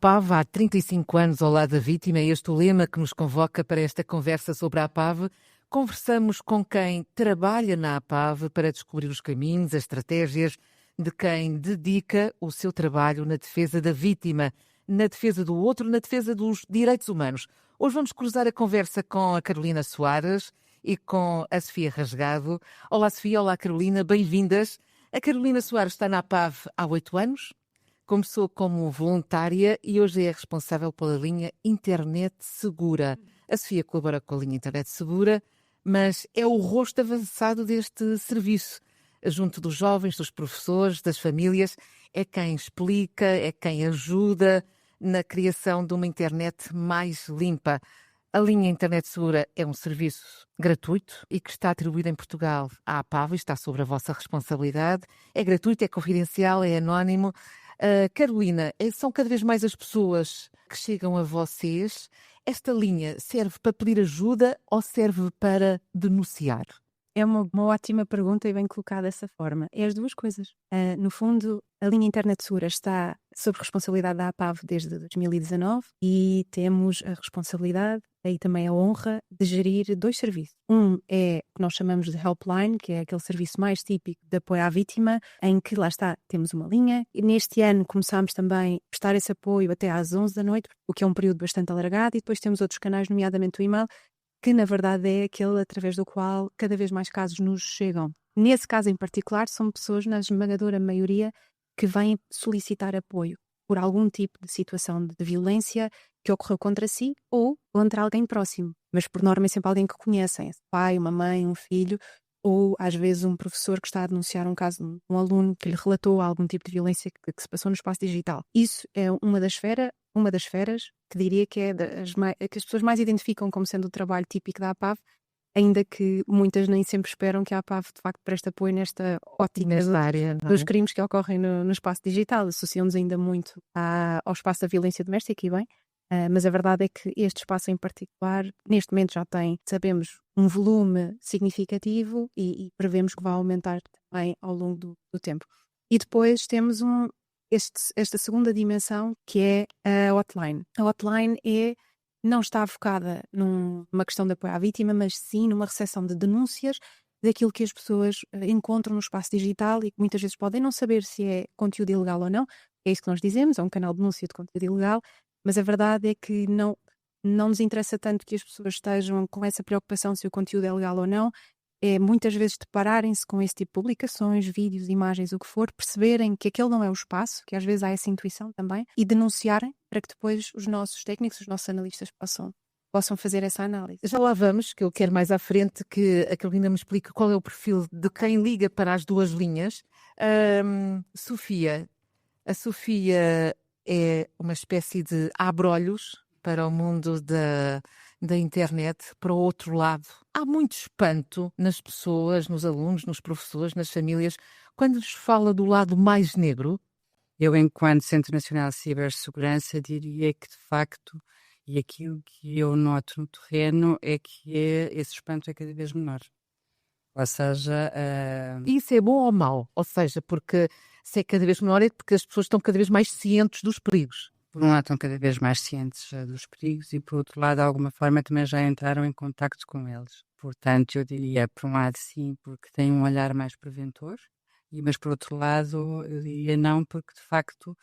APAV há 35 anos ao lado da vítima, é este o lema que nos convoca para esta conversa sobre a APAV. Conversamos com quem trabalha na APAV para descobrir os caminhos, as estratégias de quem dedica o seu trabalho na defesa da vítima, na defesa do outro, na defesa dos direitos humanos. Hoje vamos cruzar a conversa com a Carolina Soares e com a Sofia Rasgado. Olá Sofia, olá Carolina, bem-vindas. A Carolina Soares está na APAV há 8 anos. Começou como voluntária e hoje é responsável pela linha Internet Segura. A Sofia colabora com a linha Internet Segura, mas é o rosto avançado deste serviço. Junto dos jovens, dos professores, das famílias, é quem explica, é quem ajuda na criação de uma internet mais limpa. A linha Internet Segura é um serviço gratuito e que está atribuído em Portugal à APAV e está sobre a vossa responsabilidade. É gratuito, é confidencial, é anónimo. Carolina, são cada vez mais as pessoas que chegam a vocês. Esta linha serve para pedir ajuda ou serve para denunciar? É uma ótima pergunta e bem colocada dessa forma. É as duas coisas. No fundo, a linha Internet Segura está sob responsabilidade da APAV desde 2019 e temos a responsabilidade e também a honra de gerir 2 serviços. Um é o que nós chamamos de Helpline, que é aquele serviço mais típico de apoio à vítima, em que, lá está, temos uma linha. E neste ano começámos também a prestar esse apoio até às 11 da noite, o que é um período bastante alargado, e depois temos outros canais, nomeadamente o e-mail, que na verdade é aquele através do qual cada vez mais casos nos chegam. Nesse caso em particular, são pessoas, na esmagadora maioria, que vêm solicitar apoio por algum tipo de situação de violência que ocorreu contra si ou contra alguém próximo. Mas por norma é sempre alguém que conhecem, pai, uma mãe, um filho, ou às vezes um professor que está a denunciar um caso de um aluno que lhe relatou algum tipo de violência que se passou no espaço digital. Isso é uma das esferas que diria que é que as pessoas mais identificam como sendo o trabalho típico da APAV, ainda que muitas nem sempre esperam que a APAV de facto preste apoio nesta ótica área, dos crimes que ocorrem no espaço digital. Associamos ainda muito ao espaço da violência doméstica e bem, mas a verdade é que este espaço em particular, neste momento já tem, sabemos, um volume significativo e prevemos que vai aumentar também ao longo do tempo. E depois temos esta segunda dimensão que é a hotline. A hotline não está focada numa questão de apoio à vítima, mas sim numa recepção de denúncias daquilo que as pessoas encontram no espaço digital e que muitas vezes podem não saber se é conteúdo ilegal ou não. É isso que nós dizemos, é um canal de denúncia de conteúdo ilegal, mas a verdade é que não nos interessa tanto que as pessoas estejam com essa preocupação se o conteúdo é legal ou não. É muitas vezes depararem-se com esse tipo de publicações, vídeos, imagens, o que for, perceberem que aquele não é o espaço, que às vezes há essa intuição também, e denunciarem para que depois os nossos técnicos, os nossos analistas possam fazer essa análise. Já lá vamos, que eu quero mais à frente que a Carolina me explique qual é o perfil de quem liga para as duas linhas. Sofia, a Sofia é uma espécie de abre-olhos para o mundo da internet, para o outro lado. Há muito espanto nas pessoas, nos alunos, nos professores, nas famílias, quando lhes fala do lado mais negro. Eu, enquanto Centro Nacional de Cibersegurança, diria que, de facto, e aquilo que eu noto no terreno é que esse espanto é cada vez menor. Ou seja... Isso é bom ou mau? Ou seja, porque se é cada vez menor é porque as pessoas estão cada vez mais cientes dos perigos. Por um lado estão cada vez mais cientes dos perigos e por outro lado, de alguma forma, também já entraram em contacto com eles. Portanto, eu diria, por um lado sim, porque têm um olhar mais preventor, mas por outro lado, eu diria não, porque de facto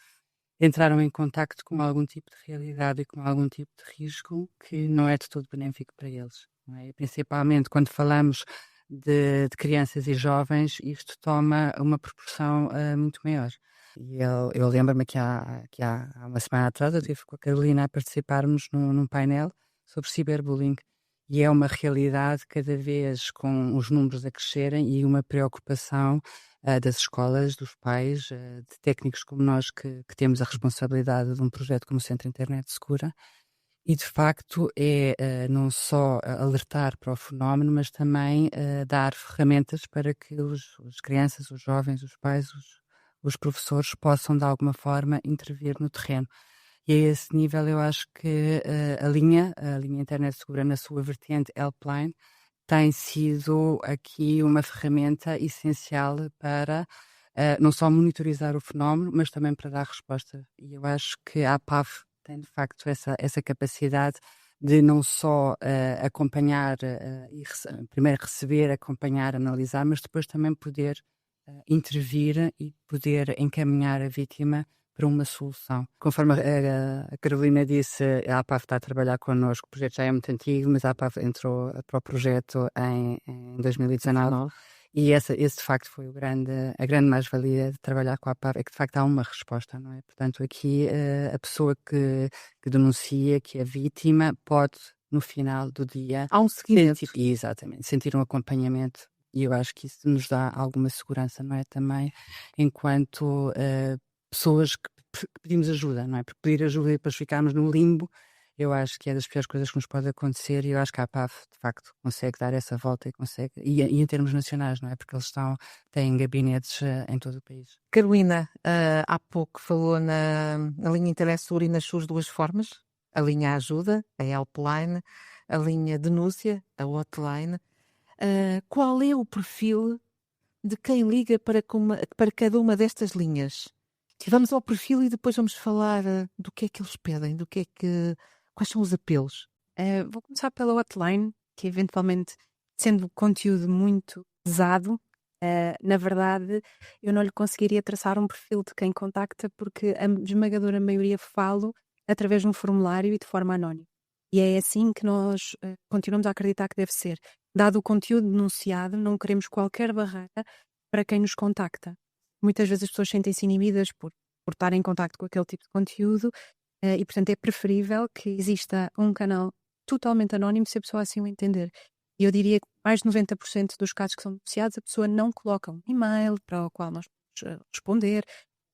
entraram em contacto com algum tipo de realidade e com algum tipo de risco que não é de todo benéfico para eles. Não é? E principalmente quando falamos de crianças e jovens, isto toma uma proporção muito maior. E eu lembro-me que há uma semana atrás eu estive com a Carolina a participarmos num painel sobre ciberbullying e é uma realidade cada vez com os números a crescerem e uma preocupação das escolas, dos pais, de técnicos como nós que temos a responsabilidade de um projeto como o Centro Internet Segura e de facto é não só alertar para o fenómeno, mas também dar ferramentas para que as crianças, os jovens, os pais, os professores possam de alguma forma intervir no terreno. E a esse nível eu acho que a linha Internet Segura na sua vertente Helpline tem sido aqui uma ferramenta essencial para não só monitorizar o fenómeno, mas também para dar resposta. E eu acho que a APAV tem de facto essa capacidade de não só acompanhar e primeiro receber, acompanhar, analisar, mas depois também poder intervir e poder encaminhar a vítima para uma solução. Conforme a Carolina disse, a APAV está a trabalhar connosco, o projeto já é muito antigo, mas a APAV entrou para o projeto em 2019. E esse de facto foi a grande mais-valia de trabalhar com a APAV, é que de facto há uma resposta, não é? Portanto, aqui a pessoa que denuncia, que é vítima, pode, no final do dia... Há um seguimento. Exatamente, sentir um acompanhamento, e eu acho que isso nos dá alguma segurança, não é? Também, enquanto pessoas que pedimos ajuda, não é? Porque pedir ajuda e depois ficarmos no limbo, eu acho que é das piores coisas que nos pode acontecer, e eu acho que a APAV, de facto, consegue dar essa volta e em termos nacionais, não é? Porque eles têm gabinetes em todo o país. Carolina, há pouco falou na linha Interessur e nas suas duas formas, a linha ajuda, a helpline, a linha denúncia, a hotline. Qual é o perfil de quem liga para cada uma destas linhas? Vamos ao perfil e depois vamos falar do que é que eles pedem, quais são os apelos. Vou começar pela hotline, que eventualmente, sendo conteúdo muito pesado, na verdade, eu não lhe conseguiria traçar um perfil de quem contacta, porque a esmagadora maioria falo através de um formulário e de forma anónima. E é assim que nós continuamos a acreditar que deve ser. Dado o conteúdo denunciado, não queremos qualquer barreira para quem nos contacta. Muitas vezes as pessoas sentem-se inibidas por estar em contacto com aquele tipo de conteúdo, e, portanto, é preferível que exista um canal totalmente anónimo, se a pessoa assim o entender. E eu diria que mais de 90% dos casos que são denunciados, a pessoa não coloca um e-mail para o qual nós podemos responder,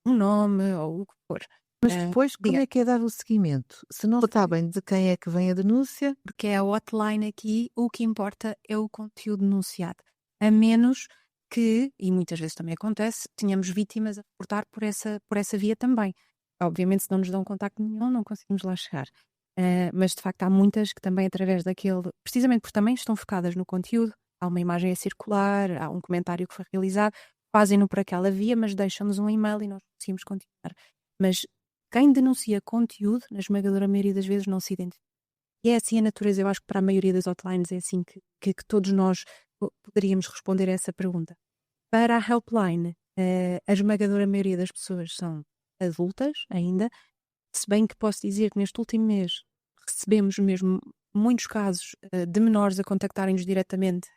um nome ou o que for. Mas depois, como é que é dar o seguimento? Se não sabem de quem é que vem a denúncia... Porque é a hotline aqui, o que importa é o conteúdo denunciado. A menos que, e muitas vezes também acontece, tenhamos vítimas a reportar por essa via também. Obviamente, se não nos dão contacto nenhum, não conseguimos lá chegar. Mas, de facto, há muitas que também, através daquele... Precisamente porque também estão focadas no conteúdo, há uma imagem a circular, há um comentário que foi realizado, fazem-no por aquela via, mas deixam-nos um e-mail e nós conseguimos continuar. Mas quem denuncia conteúdo, na esmagadora maioria das vezes, não se identifica. E é assim a natureza, eu acho que para a maioria das hotlines é assim que todos nós poderíamos responder a essa pergunta. Para a helpline, a esmagadora maioria das pessoas são adultas ainda, se bem que posso dizer que neste último mês recebemos mesmo muitos casos de menores a contactarem-nos diretamente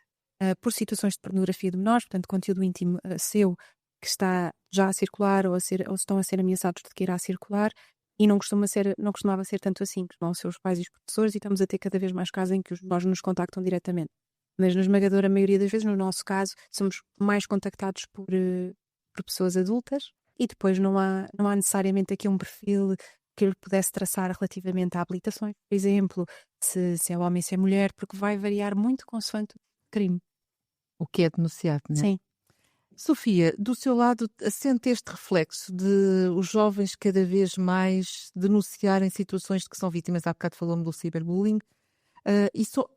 por situações de pornografia de menores, portanto conteúdo íntimo seu que está já a circular ou estão a ser ameaçados de que irá circular, e não costumava ser tanto assim, que vão ser os pais e os professores, e estamos a ter cada vez mais casos em que os menores nos contactam diretamente. Mas na esmagadora maioria das vezes, no nosso caso, somos mais contactados por pessoas adultas, e depois não há necessariamente aqui um perfil que eu pudesse traçar relativamente a habilitações, por exemplo, se é homem, se é mulher, porque vai variar muito consoante o crime. O que é denunciado, não é? Sim. Sofia, do seu lado, sente este reflexo de os jovens cada vez mais denunciarem situações de que são vítimas? Há bocado falou-me do ciberbullying.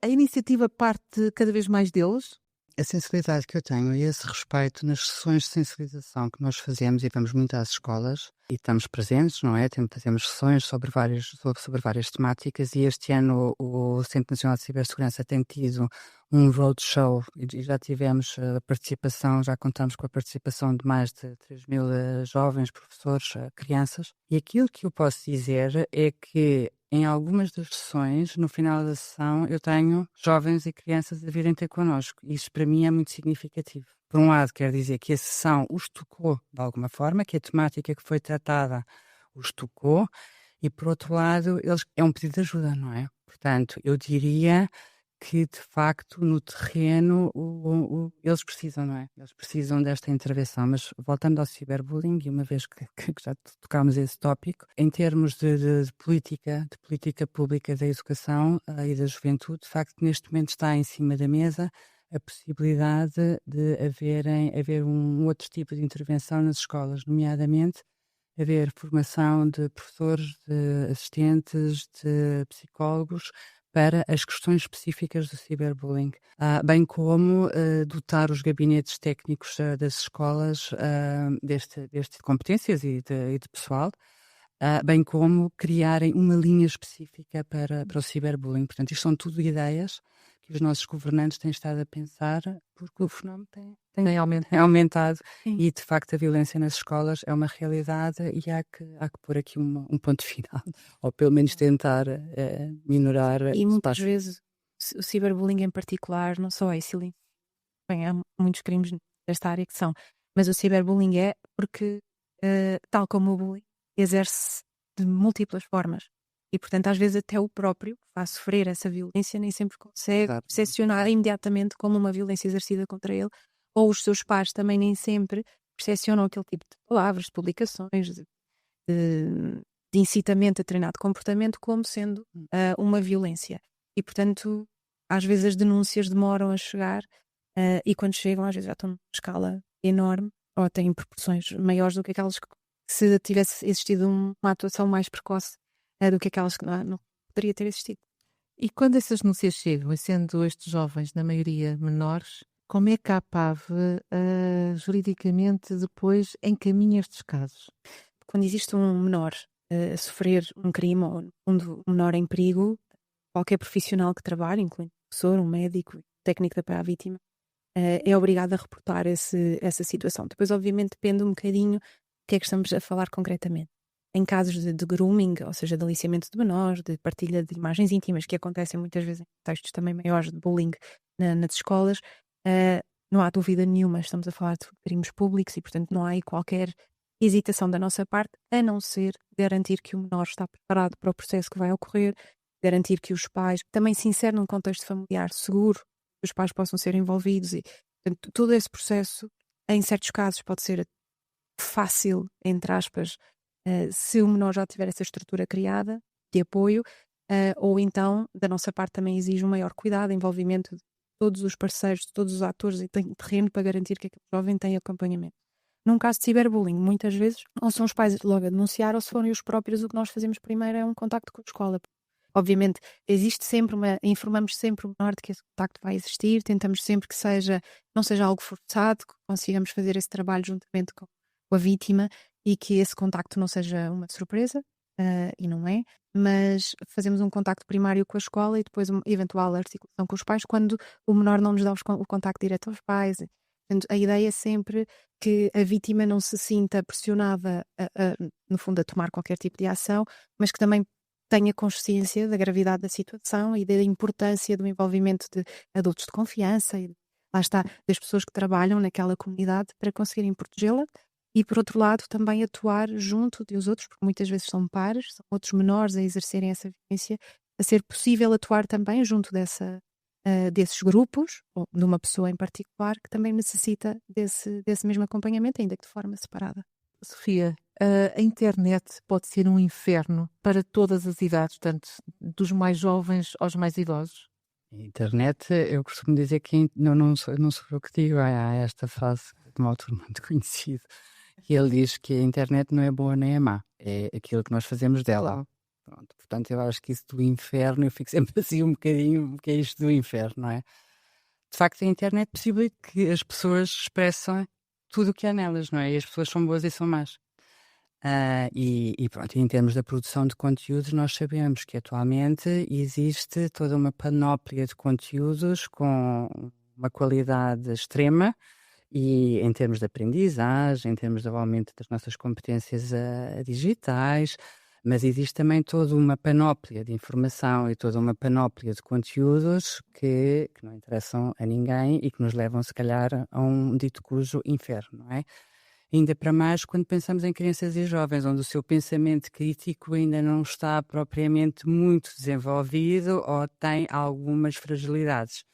A iniciativa parte cada vez mais deles? A sensibilidade que eu tenho a esse respeito nas sessões de sensibilização que nós fazemos, e vamos muito às escolas e estamos presentes, não é? Fazemos sessões sobre várias temáticas, e este ano o Centro Nacional de Cibersegurança tem tido um roadshow e já tivemos já contamos com a participação de mais de 3.000 jovens, professores, crianças, e aquilo que eu posso dizer é que em algumas das sessões, no final da sessão, eu tenho jovens e crianças a virem ter connosco. Isso para mim é muito significativo. Por um lado, quer dizer que a sessão os tocou de alguma forma, que a temática que foi tratada os tocou, e por outro lado, é um pedido de ajuda, não é? Portanto, eu diria que de facto no terreno eles precisam, não é? Eles precisam desta intervenção. Mas voltando ao ciberbullying, e uma vez que já tocámos esse tópico, em termos de política pública da educação e da juventude, de facto neste momento está em cima da mesa a possibilidade de haver um outro tipo de intervenção nas escolas, nomeadamente haver formação de professores, de assistentes, de psicólogos para as questões específicas do ciberbullying, bem como dotar os gabinetes técnicos das escolas deste competências e de pessoal, bem como criarem uma linha específica para o ciberbullying. Portanto, isto são tudo ideias que os nossos governantes têm estado a pensar, porque o fenómeno tem aumentado Sim. e, de facto, a violência nas escolas é uma realidade e há que pôr aqui um ponto final, ou pelo menos tentar minorar E esse muitas passo. vezes o ciberbullying em particular não só é silêncio. Bem, há muitos crimes desta área que são, mas o ciberbullying é porque, tal como o bullying, exerce de múltiplas formas. E, portanto, às vezes até o próprio que faz sofrer essa violência nem sempre consegue Exato. percepcionar imediatamente como uma violência exercida contra ele, ou os seus pares também nem sempre percepcionam aquele tipo de palavras, de publicações, de incitamento a determinado comportamento como sendo uma violência. E, portanto, às vezes as denúncias demoram a chegar e quando chegam, às vezes já estão numa escala enorme ou têm proporções maiores do que aquelas que se tivesse existido uma atuação mais precoce do que aquelas que não poderia ter existido. E quando essas denúncias chegam, e sendo estes jovens, na maioria, menores, como é que a APAV juridicamente depois encaminha estes casos? Quando existe um menor a sofrer um crime ou, no fundo, um menor em perigo, qualquer profissional que trabalhe, incluindo um professor, um médico, técnico de apoio à vítima, é obrigado a reportar essa situação. Depois, obviamente, depende um bocadinho do que é que estamos a falar concretamente. Em casos de grooming, ou seja, de aliciamento de menores, de partilha de imagens íntimas, que acontecem muitas vezes em contextos também maiores de bullying nas escolas, não há dúvida nenhuma, estamos a falar de crimes públicos e, portanto, não há aí qualquer hesitação da nossa parte, a não ser garantir que o menor está preparado para o processo que vai ocorrer, garantir que os pais também se inserem num contexto familiar seguro, que os pais possam ser envolvidos e, portanto, todo esse processo, em certos casos, pode ser fácil, entre aspas, se o menor já tiver essa estrutura criada de apoio, ou então, da nossa parte, também exige um maior cuidado, envolvimento de todos os parceiros, de todos os atores e tem terreno para garantir que aquele jovem tem acompanhamento. Num caso de ciberbullying, muitas vezes, ou são os pais logo a denunciar, ou se forem os próprios, o que nós fazemos primeiro é um contacto com a escola. Obviamente, existe sempre informamos sempre o menor de que esse contacto vai existir, tentamos sempre que não seja algo forçado, que consigamos fazer esse trabalho juntamente com a vítima e que esse contacto não seja uma surpresa, e não é, mas fazemos um contacto primário com a escola e depois uma eventual articulação com os pais quando o menor não nos dá o contacto direto aos pais. Portanto, a ideia é sempre que a vítima não se sinta pressionada, no fundo, a tomar qualquer tipo de ação, mas que também tenha consciência da gravidade da situação e da importância do envolvimento de adultos de confiança e, lá está, das pessoas que trabalham naquela comunidade para conseguirem protegê-la e, por outro lado, também atuar junto dos outros, porque muitas vezes são pares, são outros menores a exercerem essa violência, a ser possível atuar também junto desses grupos, ou de uma pessoa em particular, que também necessita desse mesmo acompanhamento, ainda que de forma separada. Sofia, a internet pode ser um inferno para todas as idades, tanto dos mais jovens aos mais idosos? A internet, eu costumo dizer que não sou eu que digo, há esta frase de um autor muito conhecido, que ele diz que a internet não é boa nem é má, é aquilo que nós fazemos dela. Pronto, portanto, eu acho que isso do inferno, eu fico sempre assim um bocadinho, o que é isto do inferno, não é? De facto, a internet possibilita que as pessoas expressem tudo o que há nelas, não é? E as pessoas são boas e são más. E pronto, em termos da produção de conteúdos, nós sabemos que atualmente existe toda uma panóplia de conteúdos com uma qualidade extrema e em termos de aprendizagem, em termos do aumento das nossas competências digitais, mas existe também toda uma panóplia de informação e toda uma panóplia de conteúdos que não interessam a ninguém e que nos levam, se calhar, a um dito cujo inferno, não é? Ainda para mais quando pensamos em crianças e jovens, onde o seu pensamento crítico ainda não está propriamente muito desenvolvido ou tem algumas fragilidades.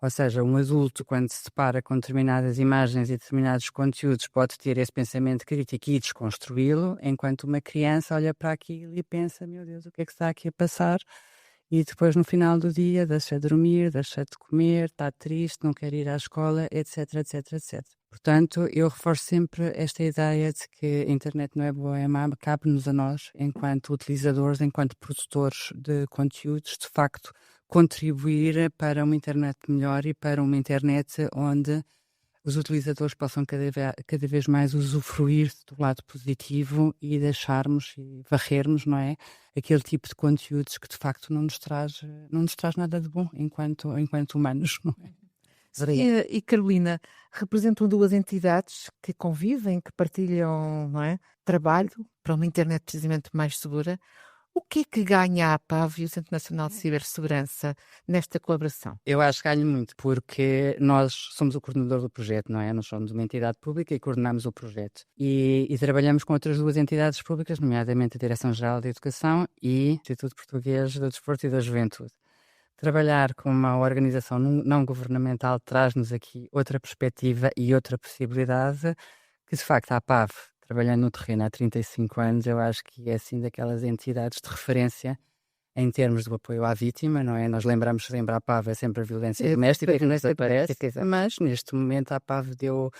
Ou seja, um adulto, quando se depara com determinadas imagens e determinados conteúdos, pode ter esse pensamento crítico e desconstruí-lo, enquanto uma criança olha para aquilo e pensa, meu Deus, o que é que está aqui a passar? E depois, no final do dia, deixa de dormir, deixa de comer, está triste, não quer ir à escola, etc, etc, etc. Portanto, eu reforço sempre esta ideia de que a internet não é boa, é má, cabe-nos a nós, enquanto utilizadores, enquanto produtores de conteúdos, de facto, contribuir para uma internet melhor e para uma internet onde os utilizadores possam cada vez mais usufruir do lado positivo e deixarmos e varrermos, não é? Aquele tipo de conteúdos que de facto não nos traz nada de bom enquanto humanos, não é? E Carolina, representam duas entidades que convivem, que partilham, não é, trabalho para uma internet precisamente mais segura. O que é que ganha a APAV e o Centro Nacional de Cibersegurança nesta colaboração? Eu acho que ganho muito, porque nós somos o coordenador do projeto, não é? Nós somos uma entidade pública e coordenamos o projeto. E trabalhamos com outras duas entidades públicas, nomeadamente a Direção-Geral da Educação e o Instituto Português do Desporto e da Juventude. Trabalhar com uma organização não governamental traz-nos aqui outra perspectiva e outra possibilidade que, de facto, a APAV, trabalhando no terreno há 35 anos, eu acho que é assim daquelas entidades de referência em termos do apoio à vítima, não é? Nós lembramos sempre a APAV é sempre a violência doméstica, que não se parece, mas neste momento a APAV deu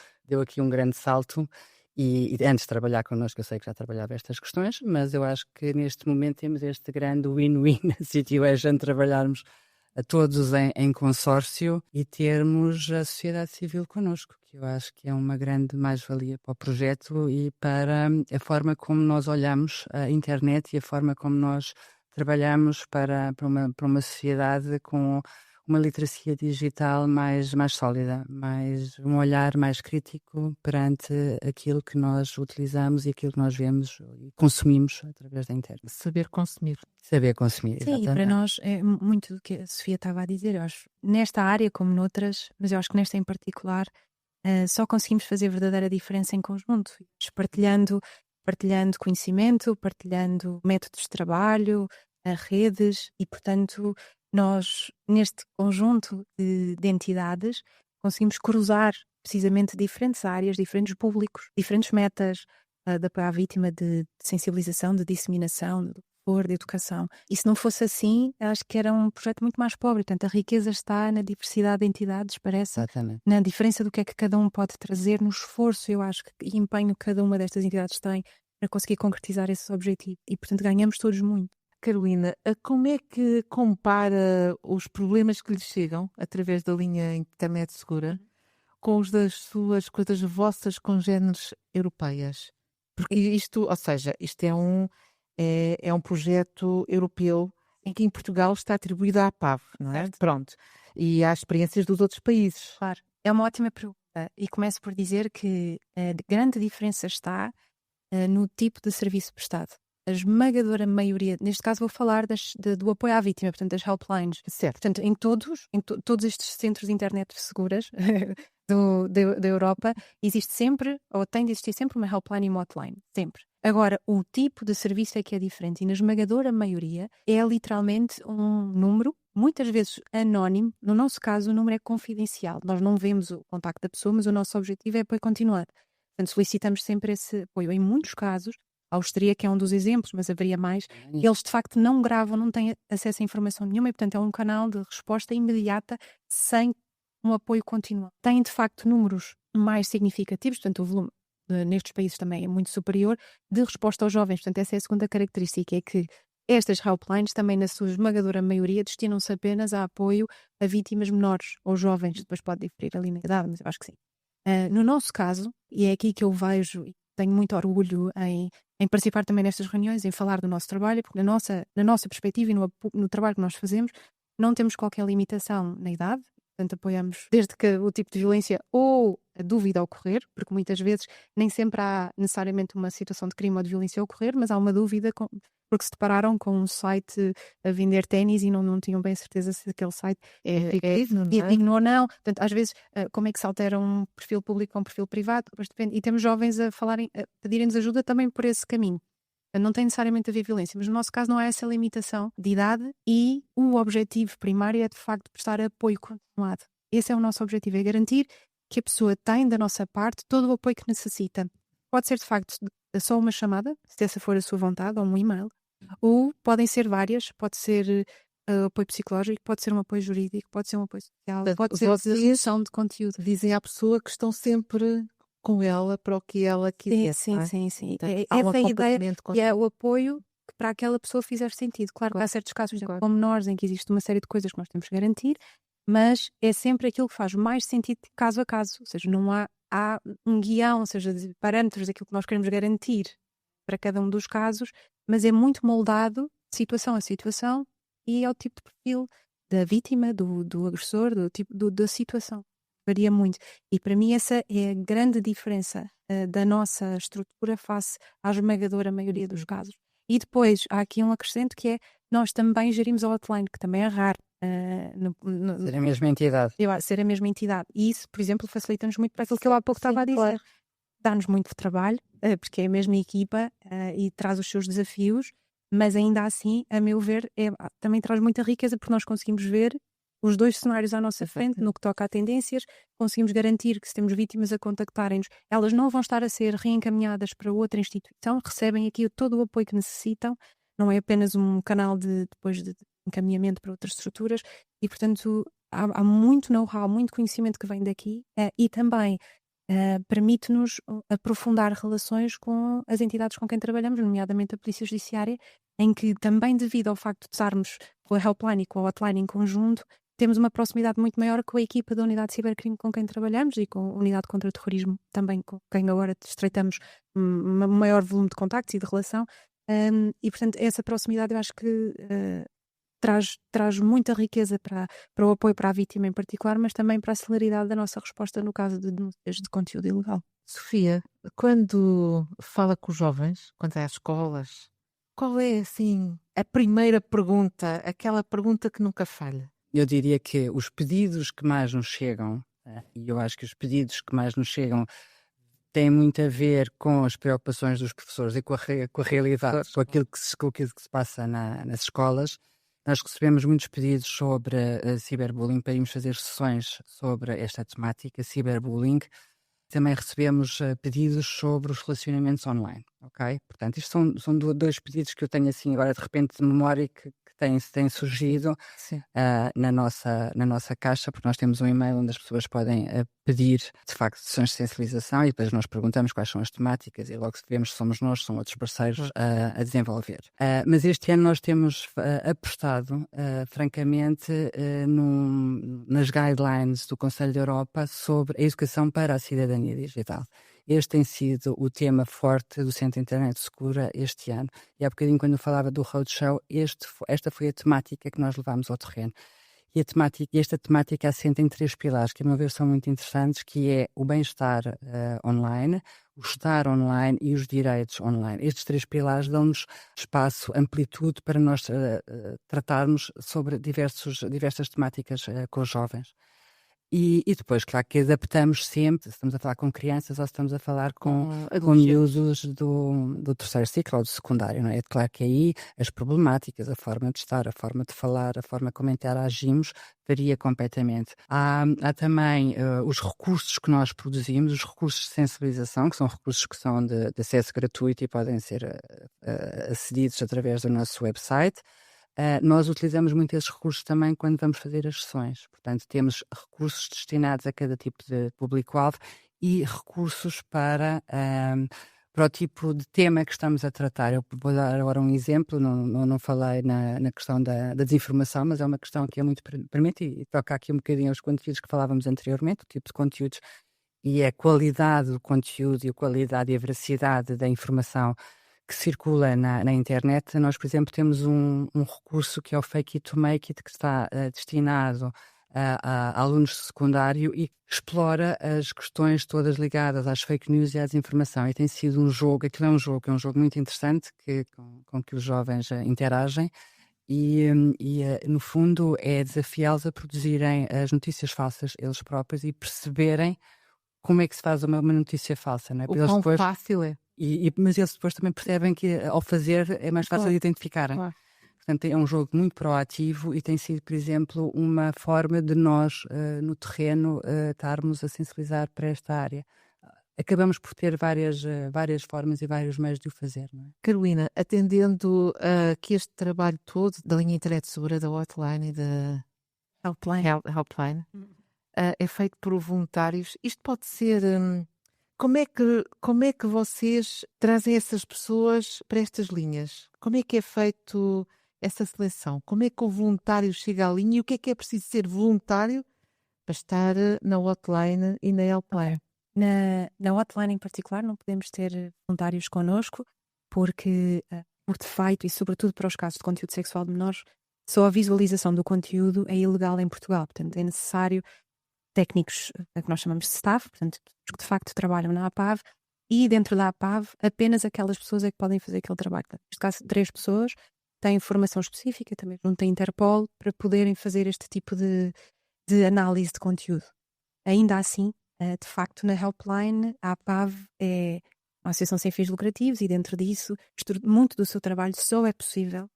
aqui um grande salto e antes de trabalhar connosco, eu sei que já trabalhava estas questões, mas eu acho que neste momento temos este grande win-win situation de trabalharmos a todos em consórcio e termos a sociedade civil connosco, que eu acho que é uma grande mais-valia para o projeto e para a forma como nós olhamos a internet e a forma como nós trabalhamos para uma sociedade com uma literacia digital mais sólida, um olhar mais crítico perante aquilo que nós utilizamos e aquilo que nós vemos e consumimos através da internet. Saber consumir. Saber consumir, Sim, e exatamente. para nós é muito do que a Sofia estava a dizer, eu acho, nesta área como noutras, mas eu acho que nesta em particular, só conseguimos fazer verdadeira diferença em conjunto, partilhando conhecimento, partilhando métodos de trabalho, redes e, portanto, nós, neste conjunto de entidades, conseguimos cruzar precisamente diferentes áreas, diferentes públicos, diferentes metas de apoio à vítima, de sensibilização, de disseminação, de educação. E se não fosse assim, acho que era um projeto muito mais pobre. Portanto, a riqueza está na diversidade de entidades, parece, Exatamente. na diferença do que é que cada um pode trazer, no esforço, eu acho, e empenho que cada uma destas entidades tem para conseguir concretizar esse objetivo. E, portanto, ganhamos todos muito. Carolina, como é que compara os problemas que lhe chegam através da linha internet segura com os das vossas congêneres europeias? Porque isto, ou seja, isto é um projeto europeu em que em Portugal está atribuído à APAV, não é? Certo. Pronto. E há experiências dos outros países. Claro, é uma ótima pergunta. E começo por dizer que a grande diferença está no tipo de serviço prestado. A esmagadora maioria, neste caso vou falar do apoio à vítima, portanto das helplines. Certo. Portanto, em todos estes centros de internet seguras da Europa, existe sempre, ou tem de existir sempre uma helpline e uma hotline. Sempre. Agora, o tipo de serviço é que é diferente e na esmagadora maioria é literalmente um número, muitas vezes anónimo. No nosso caso, o número é confidencial. Nós não vemos o contacto da pessoa, mas o nosso objetivo é apoio continuado. Portanto, solicitamos sempre esse apoio. Em muitos casos, a austríaca é um dos exemplos, mas haveria mais. Eles, de facto, não gravam, não têm acesso a informação nenhuma e, portanto, é um canal de resposta imediata sem um apoio continuado. Têm, de facto, números mais significativos, portanto, o volume nestes países também é muito superior, de resposta aos jovens. Portanto, essa é a segunda característica, é que estas helplines também, na sua esmagadora maioria, destinam-se apenas a apoio a vítimas menores ou jovens. Depois pode diferir ali na idade, mas eu acho que sim. No nosso caso, e é aqui que eu vejo e tenho muito orgulho em participar também nestas reuniões, em falar do nosso trabalho, porque na nossa perspectiva e no trabalho que nós fazemos, não temos qualquer limitação na idade, portanto apoiamos desde que o tipo de violência ou a dúvida ocorrer, porque muitas vezes nem sempre há necessariamente uma situação de crime ou de violência a ocorrer, mas há uma dúvida porque se depararam com um site a vender ténis e não tinham bem certeza se aquele site é digno ou não. Portanto, às vezes, como é que se altera um perfil público a um perfil privado? Depois depende. E temos jovens a pedirem-nos ajuda também por esse caminho. Não tem necessariamente a ver violência, mas no nosso caso não há essa limitação de idade e o objetivo primário é de facto prestar apoio continuado. Esse é o nosso objetivo, é garantir que a pessoa tem da nossa parte todo o apoio que necessita. Pode ser de facto só uma chamada, se essa for a sua vontade, ou um e-mail, ou podem ser várias, pode ser apoio psicológico, pode ser um apoio jurídico, pode ser um apoio social, pode ser resolução de conteúdo. Dizem à pessoa que estão sempre com ela para o que ela quiser. Sim. Há Essa é a ideia e é é o apoio que para aquela pessoa fizer sentido. Claro que há certos casos, como menores, em que existe uma série de coisas que nós temos que garantir, mas é sempre aquilo que faz mais sentido de caso a caso, ou seja, não há um guião, ou seja, de parâmetros daquilo que nós queremos garantir para cada um dos casos, mas é muito moldado de situação a situação e ao tipo de perfil da vítima, do agressor, da situação. Varia muito. E para mim essa é a grande diferença da nossa estrutura face à esmagadora maioria dos casos. E depois há aqui um acrescento que é nós também gerimos a hotline, que também é raro. Ser a mesma entidade. Ser a mesma entidade. E isso, por exemplo, facilita-nos muito para aquilo que eu há pouco estava a dizer. Claro. Dá-nos muito trabalho, porque é a mesma equipa e traz os seus desafios, mas ainda assim, a meu ver, também traz muita riqueza, porque nós conseguimos ver os dois cenários à nossa frente, no que toca a tendências, conseguimos garantir que se temos vítimas a contactarem-nos, elas não vão estar a ser reencaminhadas para outra instituição, recebem aqui todo o apoio que necessitam, não é apenas um canal depois de encaminhamento para outras estruturas, e portanto há muito know-how, muito conhecimento que vem daqui, e também permite-nos aprofundar relações com as entidades com quem trabalhamos, nomeadamente a Polícia Judiciária, em que também devido ao facto de estarmos com a helpline e com a hotline em conjunto, temos uma proximidade muito maior com a equipa da Unidade de Cibercrime com quem trabalhamos e com a Unidade contra o Terrorismo também, com quem agora estreitamos um maior volume de contactos e de relação, e portanto essa proximidade eu acho que traz muita riqueza para o apoio para a vítima em particular, mas também para a celeridade da nossa resposta no caso de denúncias de conteúdo ilegal. Sofia, quando fala com os jovens, quando vai às escolas, qual é assim a primeira pergunta, aquela pergunta que nunca falha? Eu diria que os pedidos que mais nos chegam, e eu acho que os pedidos que mais nos chegam têm muito a ver com as preocupações dos professores e com a realidade, com aquilo que se passa nas escolas. Nós recebemos muitos pedidos sobre ciberbullying, para irmos fazer sessões sobre esta temática, ciberbullying. Também recebemos pedidos sobre os relacionamentos online, ok? Portanto, isto são dois pedidos que eu tenho assim agora de repente de memória que têm surgido na nossa caixa, porque nós temos um e-mail onde as pessoas podem pedir, de facto, sessões de sensibilização e depois nós perguntamos quais são as temáticas e logo sabemos se somos nós, são outros parceiros a desenvolver. Mas este ano nós temos apostado, francamente, nas guidelines do Conselho da Europa sobre a educação para a cidadania digital. Este tem sido o tema forte do Centro Internet Segura este ano. E há bocadinho, quando eu falava do Roadshow, esta foi a temática que nós levámos ao terreno. E esta temática assenta em 3 pilares, que a meu ver são muito interessantes, que é o bem-estar online, o estar online e os direitos online. Estes 3 pilares dão-nos espaço, amplitude para nós tratarmos sobre diversas temáticas com os jovens. E depois, claro que adaptamos sempre, se estamos a falar com crianças ou se estamos a falar com miúdos do terceiro ciclo ou do secundário, não é? Claro que aí as problemáticas, a forma de estar, a forma de falar, a forma como interagimos, varia completamente. Há também os recursos que nós produzimos, os recursos de sensibilização, que são recursos que são de acesso gratuito e podem ser acedidos através do nosso website. Nós utilizamos muito esses recursos também quando vamos fazer as sessões. Portanto, temos recursos destinados a cada tipo de público-alvo e recursos para o tipo de tema que estamos a tratar. Eu vou dar agora um exemplo, não falei na questão da desinformação, mas é uma questão que é muito premente e toca aqui um bocadinho aos conteúdos que falávamos anteriormente, o tipo de conteúdos e a qualidade do conteúdo e a qualidade e a veracidade da informação que circula na internet. Nós, por exemplo, temos um recurso que é o Fake It to Make It, que está destinado a alunos de secundário e explora as questões todas ligadas às fake news e à desinformação. E tem sido um jogo, aquilo é um jogo muito interessante com que os jovens interagem e no fundo é desafiá-los a produzirem as notícias falsas eles próprios e perceberem como é que se faz uma notícia falsa, não é? O quão fácil é. Mas eles depois também percebem que ao fazer é mais fácil de identificarem. Claro. Portanto, é um jogo muito proativo e tem sido, por exemplo, uma forma de nós, no terreno, estarmos a sensibilizar para esta área. Acabamos por ter várias formas e vários meios de o fazer, não é? Carolina, atendendo que este trabalho todo da linha Internet Segura, da hotline e da helpline é feito por voluntários, isto pode ser... Como é que vocês trazem essas pessoas para estas linhas? Como é que é feito essa seleção? Como é que o voluntário chega à linha e o que é preciso ser voluntário para estar na hotline e na helpline? Na hotline em particular não podemos ter voluntários connosco porque, por defeito e sobretudo para os casos de conteúdo sexual de menores, só a visualização do conteúdo é ilegal em Portugal. Portanto, é necessário técnicos que nós chamamos de staff, portanto, que de facto trabalham na APAV, e dentro da APAV apenas aquelas pessoas é que podem fazer aquele trabalho. Portanto, neste caso, 3 pessoas têm formação específica, também junto à Interpol, para poderem fazer este tipo de análise de conteúdo. Ainda assim, de facto, na helpline, a APAV é uma associação sem fins lucrativos e dentro disso, muito do seu trabalho só é possível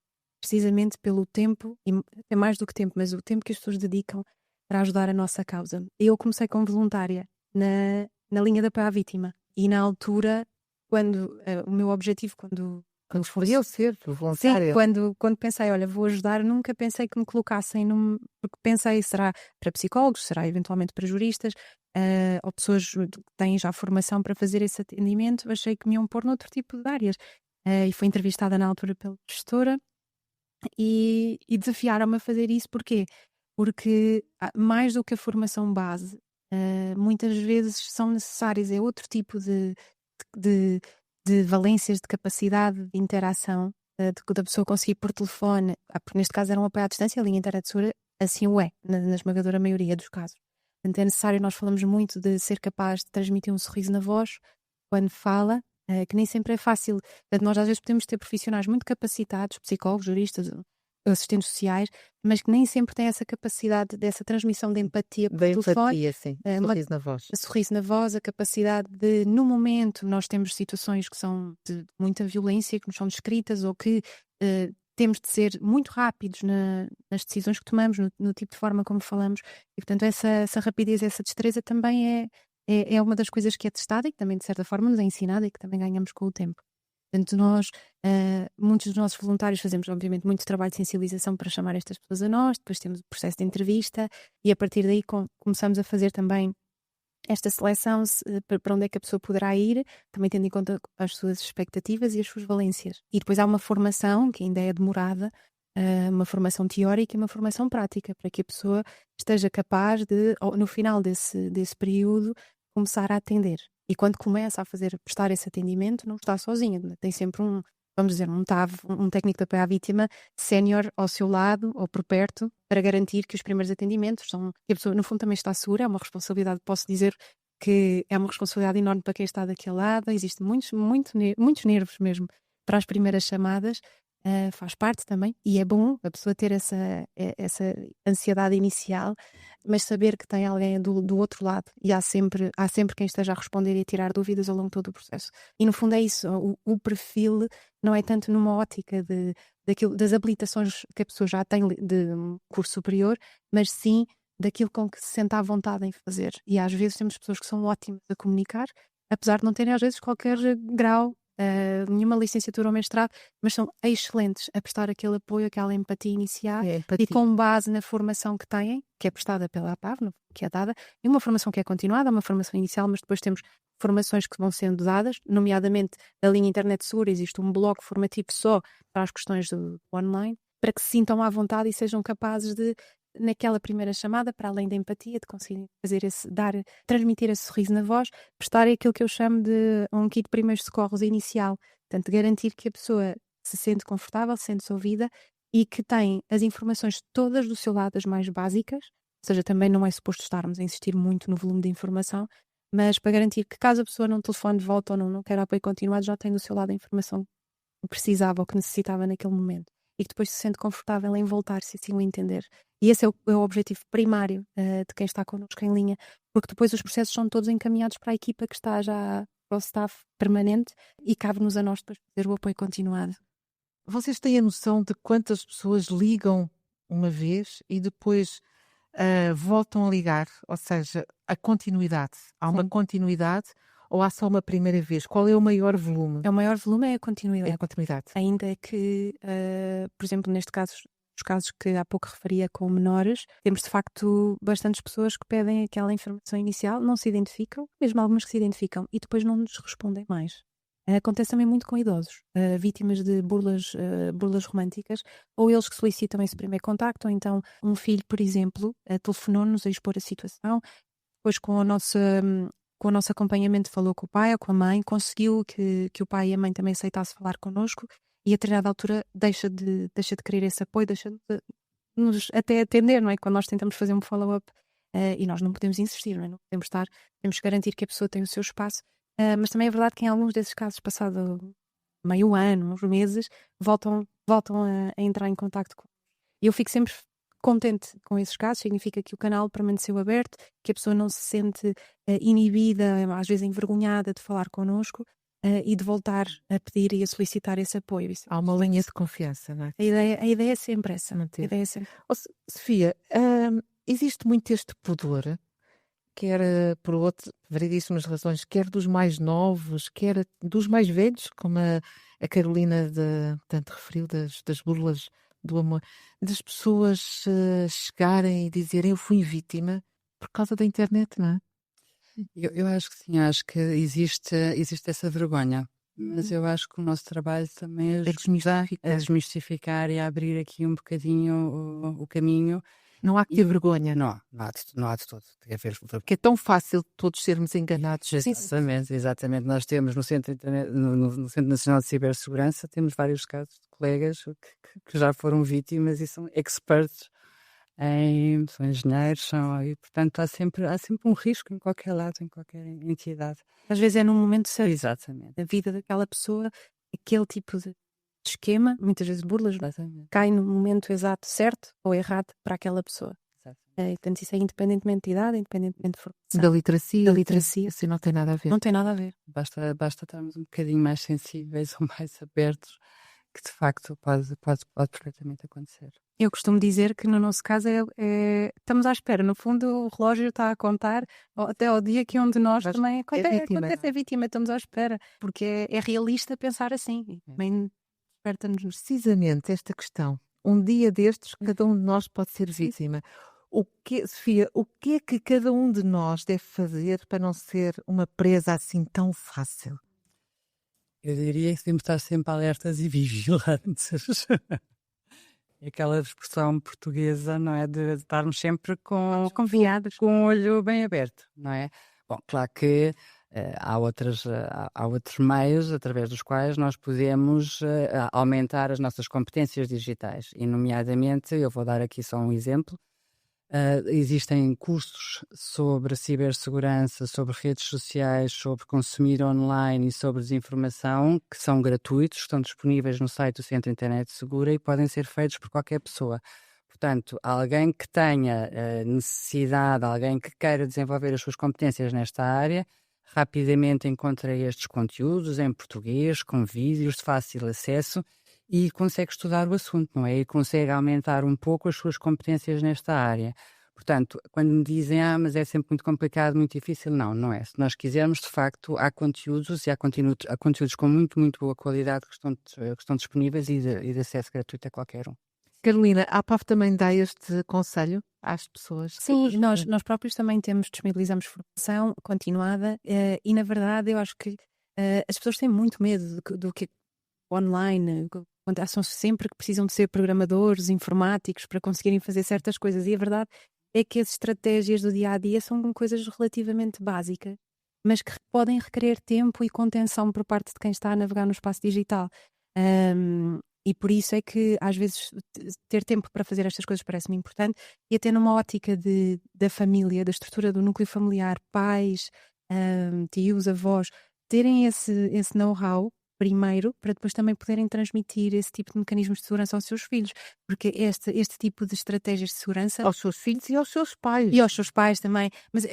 precisamente pelo tempo, e até mais do que tempo, mas o tempo que as pessoas dedicam para ajudar a nossa causa. Eu comecei como voluntária na linha de apoio à vítima e na altura, quando o meu objetivo, quando escolheu ser sim, voluntária. quando pensei, olha, vou ajudar, nunca pensei que me colocassem porque pensei, será para psicólogos, será eventualmente para juristas, ou pessoas que têm já formação para fazer esse atendimento, achei que me iam pôr noutro tipo de áreas. E fui entrevistada na altura pela gestora e desafiaram-me a fazer isso, porquê? Porque mais do que a formação base, muitas vezes são necessárias, é outro tipo de, de valências de capacidade de interação, da pessoa conseguir por telefone, porque neste caso era um apoio à distância, a linha internet segura, assim o é, na esmagadora maioria dos casos. Portanto, é necessário, nós falamos muito de ser capaz de transmitir um sorriso na voz quando fala, que nem sempre é fácil. Portanto, nós às vezes podemos ter profissionais muito capacitados, psicólogos, juristas, assistentes sociais, mas que nem sempre têm essa capacidade dessa transmissão de empatia por Da telefone. empatia, sim. Sorriso na voz. A sorriso na voz, a capacidade de, no momento, nós temos situações que são de muita violência, que nos são descritas, ou que temos de ser muito rápidos nas decisões que tomamos, no tipo de forma como falamos, e portanto essa rapidez, essa destreza também é uma das coisas que é testada e que também de certa forma nos é ensinada e que também ganhamos com o tempo. Portanto, nós, muitos dos nossos voluntários fazemos obviamente muito trabalho de sensibilização para chamar estas pessoas a nós, depois temos o processo de entrevista e a partir daí começamos a fazer também esta seleção para onde é que a pessoa poderá ir, também tendo em conta as suas expectativas e as suas valências. E depois há uma formação que ainda é demorada, uma formação teórica e uma formação prática, para que a pessoa esteja capaz de, no final desse período, começar a atender. E quando começa a prestar esse atendimento, não está sozinha, tem sempre vamos dizer, um TAV, um técnico de apoio à vítima sénior ao seu lado ou por perto, para garantir que os primeiros atendimentos que a pessoa no fundo também está segura, é uma responsabilidade, posso dizer que é uma responsabilidade enorme para quem está daquele lado, existem muitos nervos mesmo para as primeiras chamadas, faz parte também, e é bom a pessoa ter essa ansiedade inicial, mas saber que tem alguém do outro lado e há sempre quem esteja a responder e a tirar dúvidas ao longo de todo o processo. E no fundo é isso, o perfil não é tanto numa ótica das habilitações que a pessoa já tem de curso superior, mas sim daquilo com que se sente à vontade em fazer. E às vezes temos pessoas que são ótimas a comunicar, apesar de não terem às vezes qualquer grau, nenhuma licenciatura ou mestrado, mas são excelentes a prestar aquele apoio, aquela empatia inicial, e com base na formação que têm, que é prestada pela APAV, que é dada, e uma formação que é continuada, uma formação inicial, mas depois temos formações que vão sendo dadas, nomeadamente da linha Internet Segura, existe um bloco formativo só para as questões do online, para que se sintam à vontade e sejam capazes de, naquela primeira chamada, para além da empatia, de conseguir transmitir esse sorriso na voz, prestar aquilo que eu chamo de um kit de primeiros socorros inicial. Portanto, garantir que a pessoa se sente confortável, se sente ouvida e que tem as informações todas do seu lado, as mais básicas, ou seja, também não é suposto estarmos a insistir muito no volume de informação, mas para garantir que caso a pessoa não telefone de volta ou não queira apoio continuado, já tem do seu lado a informação que precisava ou que necessitava naquele momento. E que depois se sente confortável em voltar, se assim o entender. E esse é o objetivo primário de quem está connosco em linha, porque depois os processos são todos encaminhados para a equipa que está já, para o staff permanente, e cabe-nos a nós depois fazer o apoio continuado. Vocês têm a noção de quantas pessoas ligam uma vez e depois voltam a ligar? Ou seja, a continuidade. Há uma continuidade ou há só uma primeira vez? Qual é o maior volume? O maior volume é a continuidade. É a continuidade. Ainda que, por exemplo, neste caso, os casos que há pouco referia com menores, temos de facto bastantes pessoas que pedem aquela informação inicial, não se identificam, mesmo algumas que se identificam, e depois não nos respondem mais. Acontece também muito com idosos, vítimas de burlas românticas, ou eles que solicitam esse primeiro contacto, ou então um filho, por exemplo, telefonou-nos a expor a situação, depois com o nosso acompanhamento falou com o pai ou com a mãe, conseguiu que o pai e a mãe também aceitassem falar connosco, e a determinada altura deixa de querer esse apoio, deixa de nos até atender, não é? Quando nós tentamos fazer um follow-up, e nós não podemos insistir, não é? Não podemos temos que garantir que a pessoa tem o seu espaço, mas também é verdade que em alguns desses casos, passado meio ano, uns meses, voltam a entrar em contacto com. E eu fico sempre contente com esses casos, significa que o canal permaneceu aberto, que a pessoa não se sente inibida, às vezes envergonhada de falar connosco, e de voltar a pedir e a solicitar esse apoio. Há uma linha de confiança, não é? A ideia é sempre essa. Manter. A ideia é sempre... Sofia, existe muito este pudor, quer por variedíssimas razões, quer dos mais novos, quer dos mais velhos, como a Carolina tanto referiu, das burlas do amor, das pessoas chegarem e dizerem eu fui vítima por causa da internet, não é? Eu acho que sim, acho que existe essa vergonha, mas eu acho que o nosso trabalho também é desmistificar e a abrir aqui um bocadinho o caminho. Não há que ter vergonha. Não há de todo. Porque é tão fácil todos sermos enganados. Exatamente. Nós temos no Centro Nacional de Cibersegurança, temos vários casos de colegas que já foram vítimas e são experts são engenheiros, e portanto há sempre um risco em qualquer lado, em qualquer entidade. Às vezes é num momento certo. Exatamente. Da vida daquela pessoa, aquele tipo de esquema, muitas vezes burlas, cai no momento exato certo ou errado para aquela pessoa. Portanto, isso é independentemente de idade, independentemente de formação. Da literacia. Assim não tem nada a ver. Não tem nada a ver. Basta estarmos um bocadinho mais sensíveis ou mais abertos, que de facto pode perfeitamente acontecer. Eu costumo dizer que no nosso caso estamos à espera. No fundo, o relógio está a contar até ao dia que um de nós também acontece a vítima. Estamos à espera, porque é realista pensar assim. Também desperta-nos precisamente esta questão. Um dia destes, cada um de nós pode ser vítima. Sofia, o que é que cada um de nós deve fazer para não ser uma presa assim tão fácil? Eu diria que temos de estar sempre alertas e vigilantes. Aquela expressão portuguesa, não é? De estarmos sempre confiados, com o olho bem aberto, não é? Bom, claro que há outros meios através dos quais nós podemos aumentar as nossas competências digitais. E, nomeadamente, eu vou dar aqui só um exemplo. Existem cursos sobre cibersegurança, sobre redes sociais, sobre consumir online e sobre desinformação que são gratuitos, estão disponíveis no site do Centro Internet Segura e podem ser feitos por qualquer pessoa. Portanto, alguém que tenha necessidade, alguém que queira desenvolver as suas competências nesta área, rapidamente encontra estes conteúdos em português, com vídeos de fácil acesso, e consegue estudar o assunto, não é? E consegue aumentar um pouco as suas competências nesta área. Portanto, quando me dizem, mas é sempre muito complicado, muito difícil, não é. Se nós quisermos, de facto, há conteúdos e há conteúdos com muito, muito boa qualidade que estão disponíveis e de acesso gratuito a qualquer um. Carolina, a APAV também dá este conselho às pessoas? Sim, nós próprios também disponibilizamos formação continuada e, na verdade, eu acho que as pessoas têm muito medo do que online, acham sempre que precisam de ser programadores, informáticos para conseguirem fazer certas coisas, e a verdade é que as estratégias do dia-a-dia são coisas relativamente básicas, mas que podem requerer tempo e contenção por parte de quem está a navegar no espaço digital. E por isso é que às vezes ter tempo para fazer estas coisas parece-me importante, e até numa ótica da família, da estrutura do núcleo familiar, pais, tios, avós, terem esse know-how primeiro, para depois também poderem transmitir esse tipo de mecanismos de segurança aos seus filhos, porque este tipo de estratégias de segurança... Aos seus filhos e aos seus pais. E aos seus pais também, mas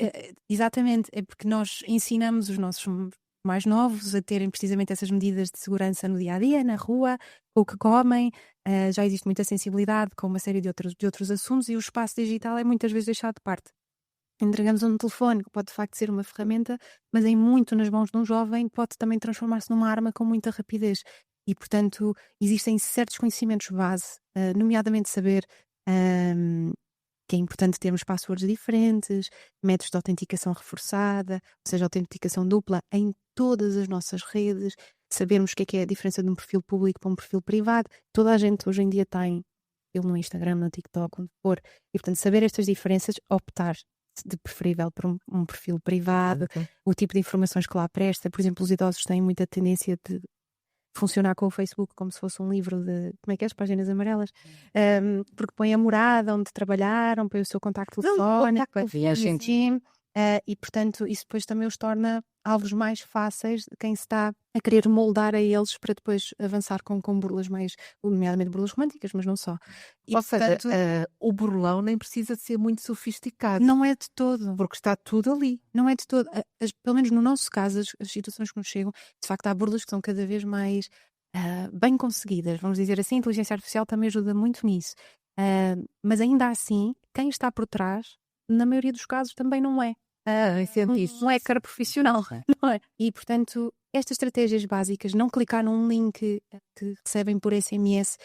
exatamente, é porque nós ensinamos os nossos mais novos a terem precisamente essas medidas de segurança no dia-a-dia, na rua, com o que comem, já existe muita sensibilidade com uma série de outros assuntos, e o espaço digital é muitas vezes deixado de parte. Entregamos um telefone que pode de facto ser uma ferramenta, mas em muito nas mãos de um jovem pode também transformar-se numa arma com muita rapidez. E, portanto, existem certos conhecimentos base, nomeadamente saber que é importante termos passwords diferentes, métodos de autenticação reforçada, ou seja, autenticação dupla em todas as nossas redes, sabermos o que é a diferença de um perfil público para um perfil privado. Toda a gente hoje em dia tem perfil no Instagram, no TikTok, onde for. E, portanto, saber estas diferenças, optar de preferível por um perfil privado, o tipo de informações que lá presta. Por exemplo, os idosos têm muita tendência de funcionar com o Facebook como se fosse um livro de, como é que é, as páginas amarelas, porque põe a morada onde trabalharam, põe o seu contacto telefónico, e portanto isso depois também os torna alvos mais fáceis de quem se está a querer moldar a eles para depois avançar com burlas mais, nomeadamente burlas românticas, mas não só. E, Ou seja, portanto, o burlão nem precisa de ser muito sofisticado. não é de todo. Porque está tudo ali. Não é de todo. Pelo menos no nosso caso, as situações que nos chegam, de facto há burlas que são cada vez mais bem conseguidas, vamos dizer assim. A inteligência artificial também ajuda muito nisso. Mas ainda assim, quem está por trás, na maioria dos casos, também não é. Um hacker profissional, não é? E, portanto, estas estratégias básicas, não clicar num link que recebem por SMS,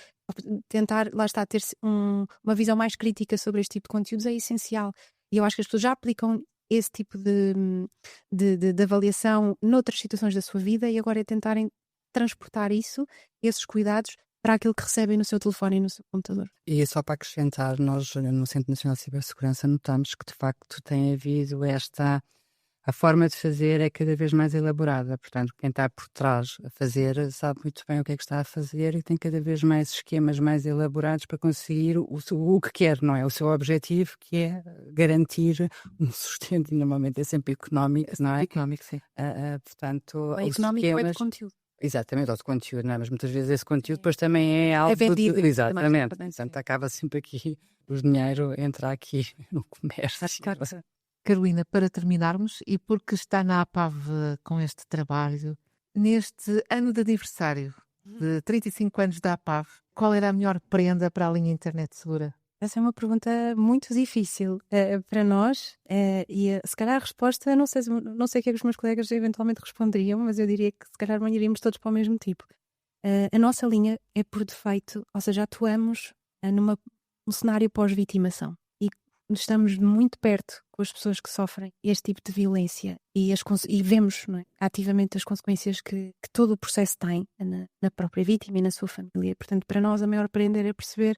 tentar, lá está, ter uma visão mais crítica sobre este tipo de conteúdos é essencial. E eu acho que as pessoas já aplicam esse tipo de avaliação noutras situações da sua vida e agora é tentarem transportar esses cuidados, para aquilo que recebem no seu telefone e no seu computador. E só para acrescentar, nós no Centro Nacional de Cibersegurança notamos que de facto tem havido a forma de fazer é cada vez mais elaborada, portanto quem está por trás a fazer sabe muito bem o que é que está a fazer e tem cada vez mais esquemas mais elaborados para conseguir o que quer, não é? O seu objetivo, que é garantir um sustento, e normalmente é sempre económico, não é? Económico, sim. Ou económico ou é de conteúdo. Exatamente, ou de conteúdo, não é? Mas muitas vezes esse conteúdo depois também é algo... É vendido. Exatamente, portanto acaba sempre aqui, o dinheiro entra aqui no comércio. Carolina, para terminarmos, e porque está na APAV com este trabalho, neste ano de aniversário de 35 anos da APAV, qual era a melhor prenda para a linha Internet Segura? Essa é uma pergunta muito difícil para nós e se calhar a resposta, não sei o que é que os meus colegas eventualmente responderiam, mas eu diria que se calhar não iríamos todos para o mesmo tipo. A nossa linha é por defeito, ou seja, atuamos num cenário pós-vitimação e estamos muito perto com as pessoas que sofrem este tipo de violência e vemos, não é, ativamente as consequências que todo o processo tem na própria vítima e na sua família. Portanto, para nós a maior prenda era perceber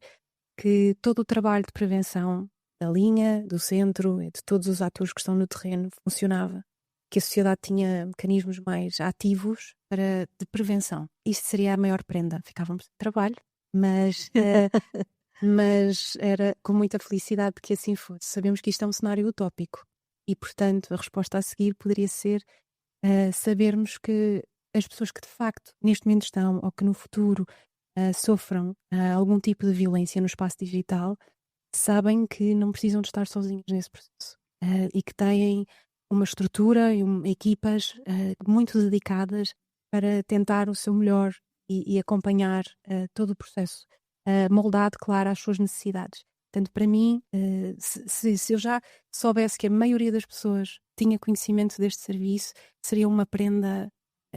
que todo o trabalho de prevenção da linha, do centro e de todos os atores que estão no terreno funcionava, que a sociedade tinha mecanismos mais ativos de prevenção. Isto seria a maior prenda. Ficávamos sem trabalho, mas era com muita felicidade que assim fosse. Sabemos que isto é um cenário utópico e, portanto, a resposta a seguir poderia ser sabermos que as pessoas que de facto neste momento estão ou que no futuro sofram algum tipo de violência no espaço digital, sabem que não precisam de estar sozinhos nesse processo e que têm uma estrutura e equipas muito dedicadas para tentar o seu melhor e acompanhar todo o processo, moldado, claro, às suas necessidades. Portanto, para mim, se eu já soubesse que a maioria das pessoas tinha conhecimento deste serviço, seria uma prenda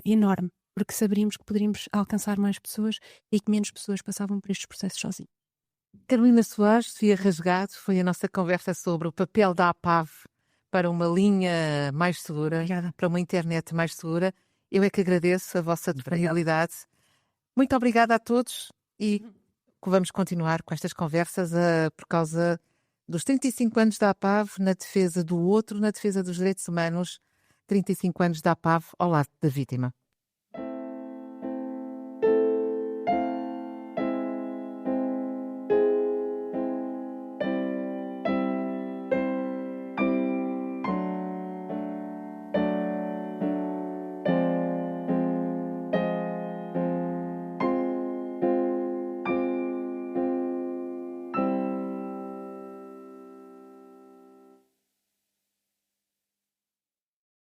enorme, porque saberíamos que poderíamos alcançar mais pessoas e que menos pessoas passavam por estes processos sozinhos. Carolina Soares, Sofia Rasgado, foi a nossa conversa sobre o papel da APAV para uma linha mais segura, Obrigada. Para uma internet mais segura. Eu é que agradeço a vossa disponibilidade. Muito obrigada a todos e vamos continuar com estas conversas por causa dos 35 anos da APAV na defesa do outro, na defesa dos direitos humanos, 35 anos da APAV ao lado da vítima.